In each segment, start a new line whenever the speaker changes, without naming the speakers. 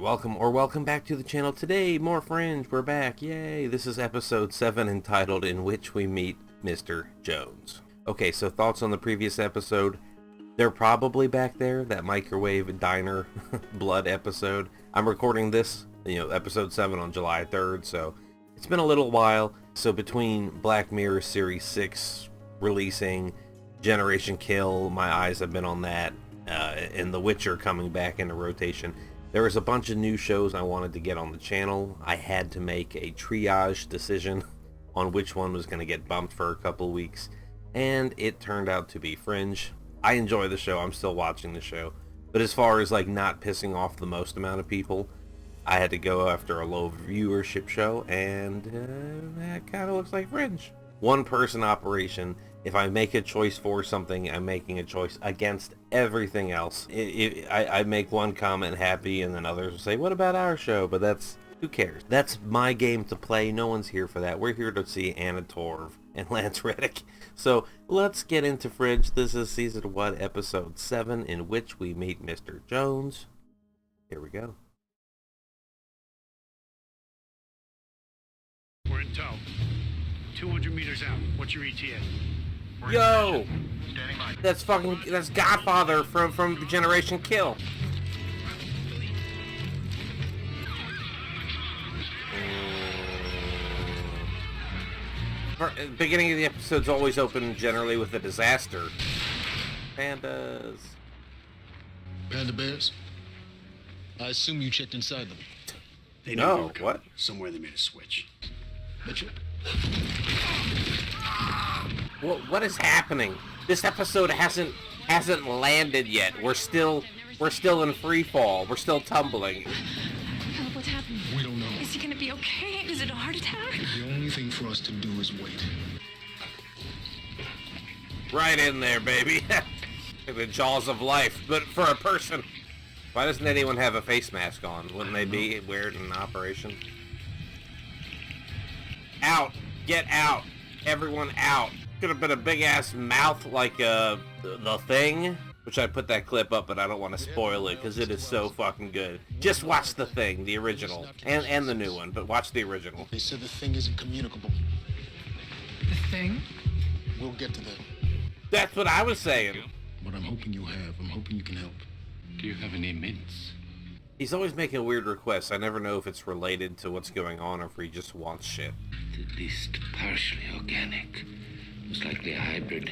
Welcome back to the channel. Today, more Fringe. We're back. Yay! This is episode 7 entitled In Which We Meet Mr. Jones. Okay, so thoughts on the previous episode. They're probably back there, that microwave diner blood episode. I'm recording this, episode 7 on July 3rd, so it's been a little while. So between Black Mirror Series 6 releasing, Generation Kill, my eyes have been on that, and The Witcher coming back into rotation. There was a bunch of new shows I wanted to get on the channel. I had to make a triage decision on which one was going to get bumped for a couple weeks, and it turned out to be Fringe. I enjoy the show. I'm still watching the show. But as far as not pissing off the most amount of people, I had to go after a low viewership show, and that kind of looks like Fringe. One person operation. If I make a choice for something, I'm making a choice against everything else. I make one comment happy, and then others will say, what about our show? But who cares? That's my game to play. No one's here for that. We're here to see Anna Torv and Lance Reddick. So let's get into Fringe. This is season 1, episode 7, in which we meet Mr. Jones. Here we go.
We're in tow. 200 meters out. What's your ETA?
Yo! That's Godfather from Generation Kill. The beginning of the episode's always open generally with a disaster. Pandas.
Panda bears? I assume you checked inside them.
They
No,
knew we were coming.
what?
Somewhere they made a switch.
Mitchell?
What is happening? This episode hasn't landed yet. We're still in free fall. We're still tumbling.
Philip, what's happening?
We don't know.
Is he gonna be okay? Is it a heart attack?
The only thing for us to do is wait.
Right in there, baby. The jaws of life, but for a person. Why doesn't anyone have a face mask on? Wouldn't they be weird in operation? Out! Get out! Everyone out! Could have been a big ass mouth like the Thing, which I put that clip up, but I don't want to spoil it because it is so fucking good. Just watch The Thing, the original, and the new one, but watch the original.
They said the thing isn't communicable.
The Thing?
We'll get to that.
That's what I was saying.
But I'm hoping you have. I'm hoping you can help.
Do you have any mints?
He's always making weird requests. I never know if it's related to what's going on or if he just wants shit.
At least partially organic. Most likely a hybrid.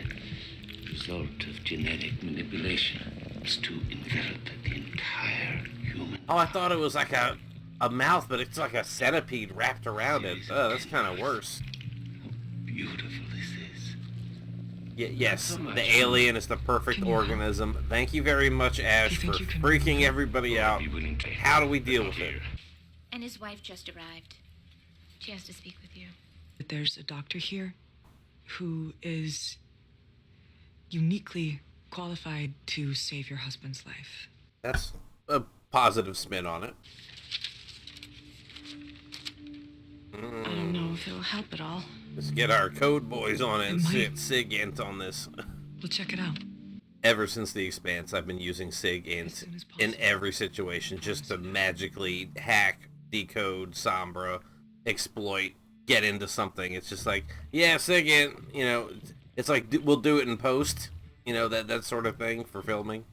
Result of genetic manipulation. It's to envelop the entire human.
Oh, I thought it was like a mouth, but it's like a centipede wrapped around it. Oh, that's kind of worse.
How beautiful this is.
Yes, the alien is the perfect organism. Thank you very much, Ash, for freaking everybody out. How do we deal with it?
And his wife just arrived. She has to speak with you.
There's a doctor here who is uniquely qualified to save your husband's life.
That's a positive spin on it.
I don't know if it'll help at all.
Let's get our code boys on it and sit SIG-int on this.
We'll check it out.
Ever since The Expanse, I've been using SIG-int in every situation just to magically hack, decode, sombra, exploit, get into something. It's just like, yeah, SIG-int, it's like, we'll do it in post, that sort of thing for filming.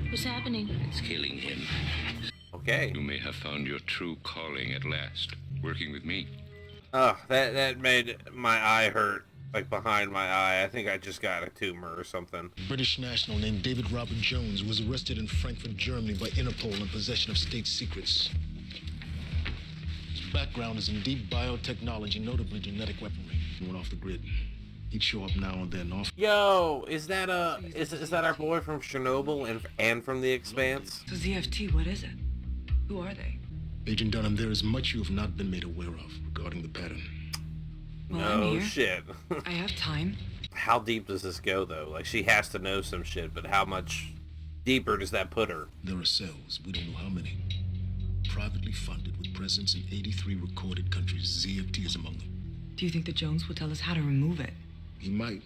What's happening?
It's killing him.
Okay.
You may have found your true calling at last, working with me.
Oh, that made my eye hurt, like behind my eye. I think I just got a tumor or something.
A British national named David Robert Jones was arrested in Frankfurt, Germany by Interpol in possession of state secrets. His background is in deep biotechnology, notably genetic weaponry. He went off the grid. He'd show up now and then off.
Yo, is that our boy from Chernobyl and from The Expanse?
So ZFT, what is it? Who are they?
Agent Dunham, there is much you have not been made aware of regarding the pattern.
Well, I'm
No
here.
shit.
I have time.
How deep does this go, though? Like, she has to know some shit, but how much deeper does that put her?
There are cells, we don't know how many. Privately funded with presence in 83 recorded countries. ZFT is among them.
Do you think that Jones will tell us how to remove it?
He might.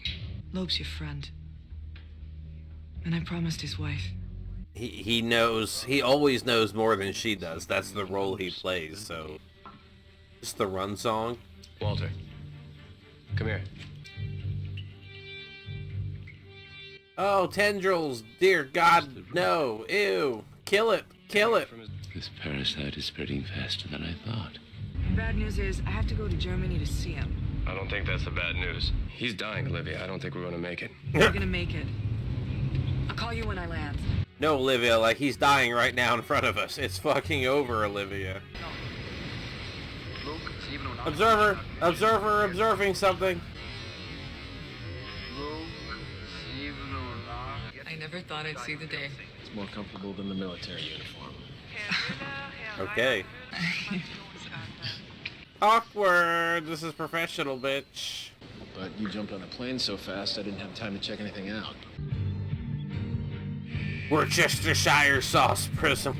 Loeb's your friend. And I promised his wife.
he knows, he always knows more than she does. That's the role he plays, so. Just the run song.
Walter, come here.
Oh, tendrils! Dear God, no! Ew! Kill it! Kill it!
This parasite is spreading faster than I thought.
The bad news is I have to go to Germany to see him.
I don't think that's the bad news. He's dying, Olivia. I don't think we're gonna make it.
We're gonna make it. I'll call you when I land.
No, Olivia, like he's dying right now in front of us. It's fucking over, Olivia. Observer! Observer observing something!
I never thought I'd see the day.
It's more comfortable than the military uniform.
Okay. Awkward! This is professional, bitch.
But you jumped on a plane so fast, I didn't have time to check anything out.
Worcestershire sauce prism.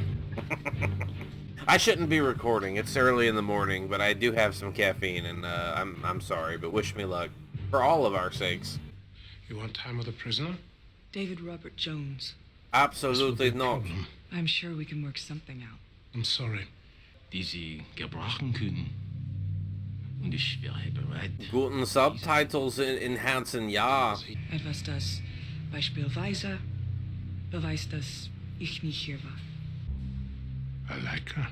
I shouldn't be recording. It's early in the morning, but I do have some caffeine, and I'm sorry, but wish me luck. For all of our sakes.
You want time with a prisoner?
David Robert Jones.
Absolutely not.
I'm sure we can work something out.
I'm sorry.
Die Sie gebrauchen können. Und ich wäre bereit.
Guten Subtitles enhancen, ja.
Etwas, das beispielsweise beweist, dass ich nicht hier war.
I like her.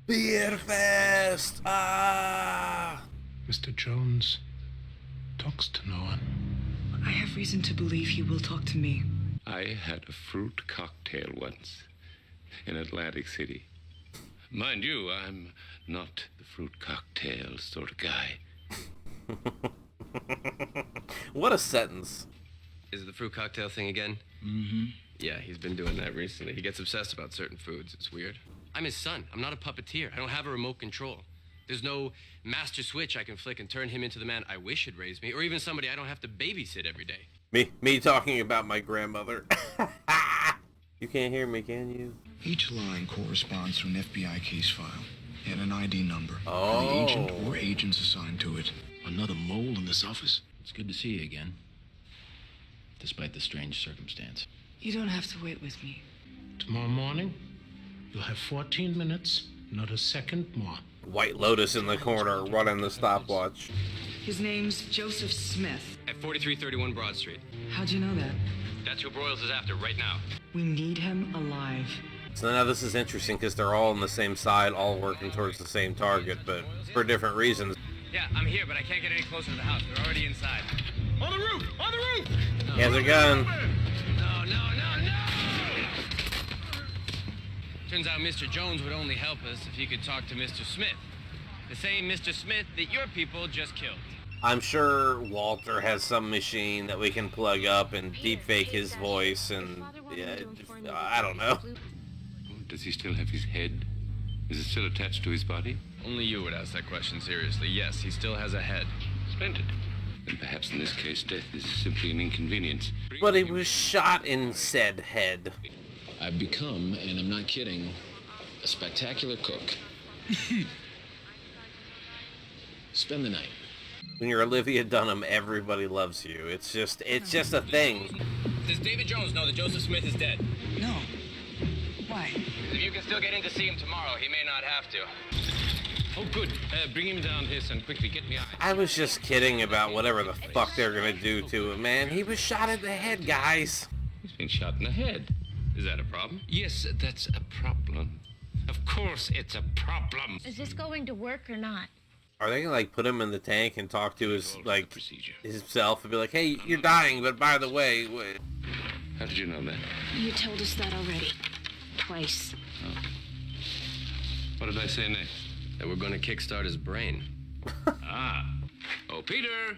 Beerfest! Ah!
Mr. Jones talks to no one.
I have reason to believe he will talk to me.
I had a fruit cocktail once in Atlantic City. Mind you, I'm not the fruit cocktail sort of guy.
What a sentence.
Is it the fruit cocktail thing again?
Mm-hmm.
Yeah, he's been doing that recently. He gets obsessed about certain foods. It's weird. I'm his son. I'm not a puppeteer. I don't have a remote control. There's no master switch I can flick and turn him into the man I wish had raised me, or even somebody I don't have to babysit every day.
Me talking about my grandmother. You can't hear me, can you?
Each line corresponds to an FBI case file and an ID number.
Oh.
The agent or agents assigned to it.
Another mole in this office?
It's good to see you again, despite the strange circumstance.
You don't have to wait with me.
Tomorrow morning, you'll have 14 minutes, not a second more.
White Lotus in the corner, running the stopwatch.
His name's Joseph Smith.
At 4331 Broad Street.
How'd you know that?
That's who Broyles is after right now.
We need him alive.
So now this is interesting because they're all on the same side, all working towards the same target, but for different reasons.
Yeah, I'm here, but I can't get any closer to the house. They're already inside. On the roof! On the roof!
He has a gun.
No! Turns out Mr. Jones would only help us if he could talk to Mr. Smith. The same Mr. Smith that your people just killed.
I'm sure Walter has some machine that we can plug up and deepfake his voice and, yeah, I don't know.
Does he still have his head? Is it still attached to his body?
Only you would ask that question seriously. Yes, he still has a head.
Splendid. Then perhaps in this case death is simply an inconvenience.
But he was shot in said head.
I've become, and I'm not kidding, a spectacular cook. Spend the night.
When you're Olivia Dunham, everybody loves you. It's just a thing.
Does David Jones know that Joseph Smith is dead?
No. Why?
If you can still get in to see him tomorrow, he may not have to. Oh, good. Bring him down here, son. Quickly, get me out.
I was just kidding about whatever the fuck they're gonna do to him, man. He was shot in the head, guys.
He's been shot in the head.
Is that a problem?
Yes, that's a problem. Of course it's a problem.
Is this going to work or not?
Are they gonna, like, put him in the tank and talk to his, like,
Procedure.
himself and be like, hey, you're dying, but by the way...
How did you know that?
You told us that already. Twice.
What did I say next?
That we're going to kickstart his brain.
Oh, Peter!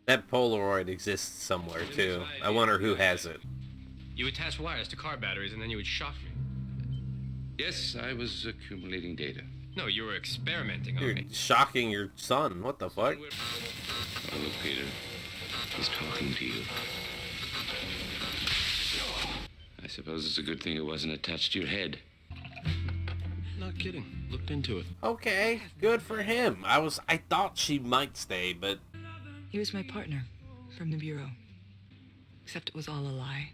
That Polaroid exists somewhere, too. I wonder who has it.
You attach wires to car batteries and then you would shock me.
Yes, I was accumulating data.
No, you were experimenting on
You're
me.
shocking your son. What the fuck?
Oh, look, Peter. He's talking to you. I suppose it's a good thing it wasn't attached to your head.
Not kidding. Looked into it.
Okay, good for him. I thought she might stay, but...
He was my partner from the Bureau. Except it was all a lie.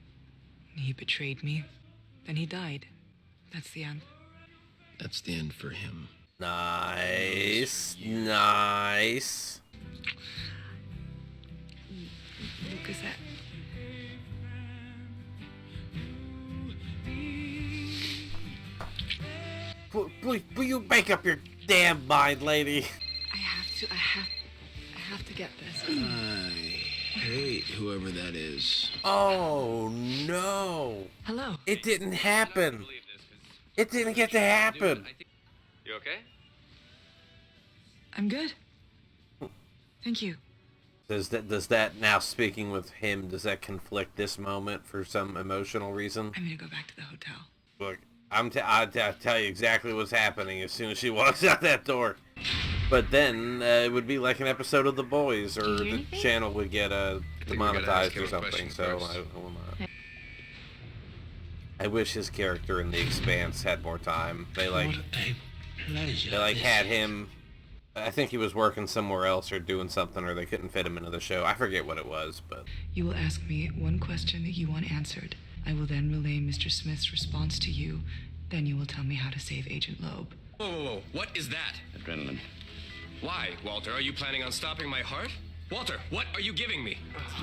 He betrayed me. Then he died. That's the end.
That's the end for him.
Nice. Nice.
Look, is that...
Please, will you make up your damn mind, lady?
I have to get this.
I hate whoever that is.
Oh, no.
Hello.
It didn't happen. It didn't get to happen.
You okay?
I'm good. Thank you.
Does that now, speaking with him, does that conflict this moment for some emotional reason?
I'm gonna go back to the hotel.
Look, I'll tell you exactly what's happening as soon as she walks out that door. But then it would be like an episode of The Boys, or the channel would get demonetized or something. So I will not. I wish his character in The Expanse had more time. They had him. I think he was working somewhere else or doing something, or they couldn't fit him into the show. I forget what it was, but...
You will ask me one question that you want answered. I will then relay Mr. Smith's response to you. Then you will tell me how to save Agent Loeb.
Whoa, whoa, whoa. What is that?
Adrenaline.
Why, Walter? Are you planning on stopping my heart? Walter, what are you giving me?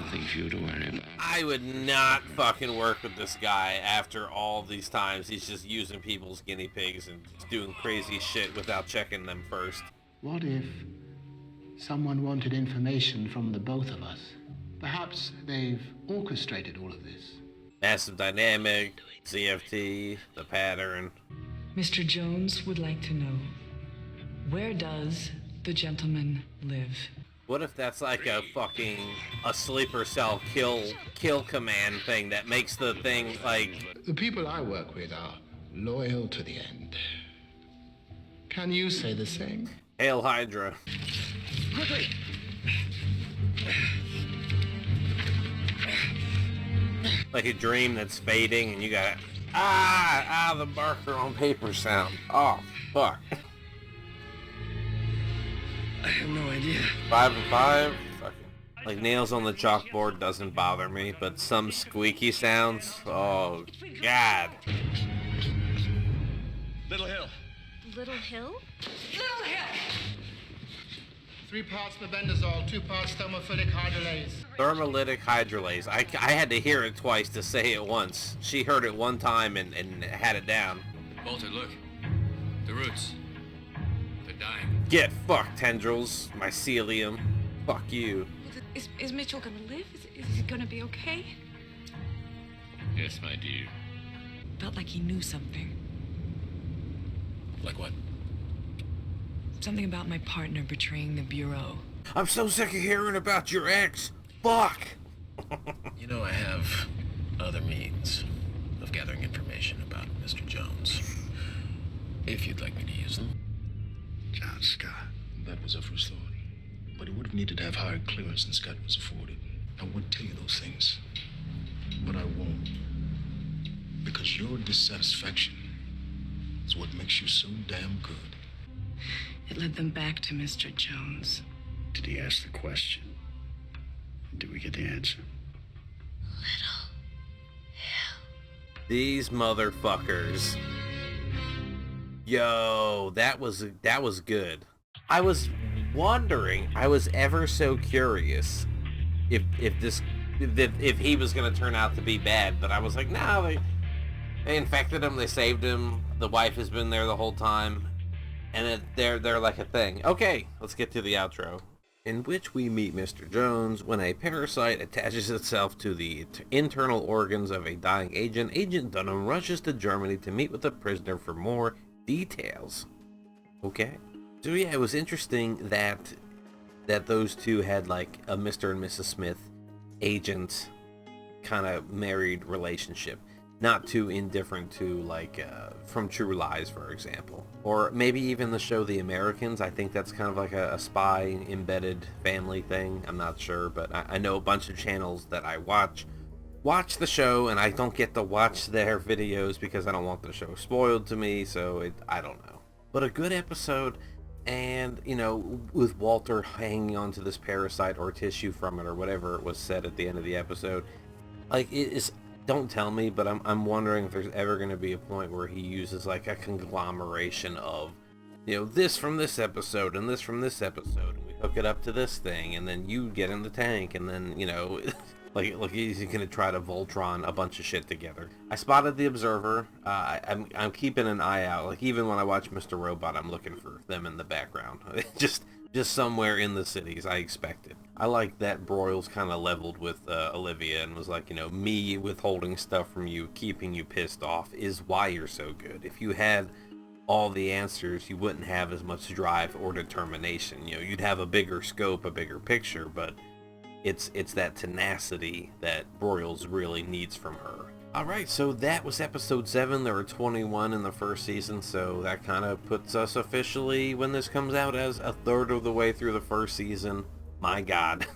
Nothing for you to worry about.
I would not fucking work with this guy after all these times. He's just using people's guinea pigs and doing crazy shit without checking them first.
What if someone wanted information from the both of us? Perhaps they've orchestrated all of this.
Massive dynamic, CFT, the pattern.
Mr. Jones would like to know, where does the gentleman live?
What if that's like a sleeper cell kill command thing that makes the thing like...
The people I work with are loyal to the end. Can you say the same?
Hail Hydra.
Quickly!
Like a dream that's fading and you got the marker on paper sound. Oh, fuck.
I have no idea.
5 and 5? Fucking. Like nails on the chalkboard doesn't bother me, but some squeaky sounds, oh, God.
Little Hill.
Little Hill?
Little Hill!
3 parts mebendazole, 2 parts thermophilic hydrolase.
Thermolytic hydrolase. I had to hear it twice to say it once. She heard it one time and had it down.
Walter, look. The roots. They're dying.
Get fucked, tendrils. Mycelium. Fuck you.
Is Mitchell gonna live? Is he gonna be okay?
Yes, my dear.
Felt like he knew something.
Like what?
Something about my partner betraying the Bureau.
I'm so sick of hearing about your ex. Fuck.
You know, I have other means of gathering information about Mr. Jones. If you'd like me to use them.
John Scott. That was a first thought. But he would have needed to have higher clearance than Scott was afforded. I would tell you those things. But I won't. Because your dissatisfaction is what makes you so damn good.
It led them back to Mr. Jones.
Did he ask the question? Did we get the answer?
These motherfuckers. Yo, that was good. I was wondering, I was ever so curious if he was gonna turn out to be bad, but I was like, no, they infected him, they saved him, the wife has been there the whole time, and they're like a thing. Okay, let's get to the outro, in which we meet Mr. Jones when a parasite attaches itself to the internal organs of a dying agent. Agent Dunham rushes to Germany to meet with the prisoner for more details. Okay. So yeah, it was interesting that those two had like a Mr. and Mrs. Smith agent kind of married relationship. Not too indifferent to like from True Lies, for example. Or maybe even the show The Americans. I think that's kind of like a spy embedded family thing. I'm not sure, but I know a bunch of channels that I watch the show, and I don't get to watch their videos because I don't want the show spoiled to me, so I don't know. But a good episode, and, you know, with Walter hanging onto this parasite or tissue from it or whatever it was said at the end of the episode, like, it is don't tell me, but I'm wondering if there's ever going to be a point where he uses like a conglomeration of, you know, this from this episode and this from this episode, and we hook it up to this thing, and then you get in the tank, and then, you know, like he's gonna try to Voltron a bunch of shit together. I spotted the Observer. I'm keeping an eye out. Like, even when I watch Mr. Robot, I'm looking for them in the background. just somewhere in the cities. I expected. I like that Broyles kind of leveled with Olivia and was like, you know, me withholding stuff from you, keeping you pissed off, is why you're so good. If you had all the answers, you wouldn't have as much drive or determination. You know, you'd have a bigger scope, a bigger picture, but it's that tenacity that Broyles really needs from her. Alright, so that was episode 7. There were 21 in the first season, so that kind of puts us officially, when this comes out, as a third of the way through the first season. My god,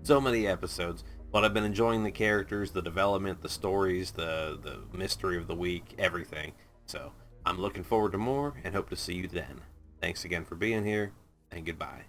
so many episodes. But I've been enjoying the characters, the development, the stories, the mystery of the week, everything. So I'm looking forward to more and hope to see you then. Thanks again for being here, and goodbye.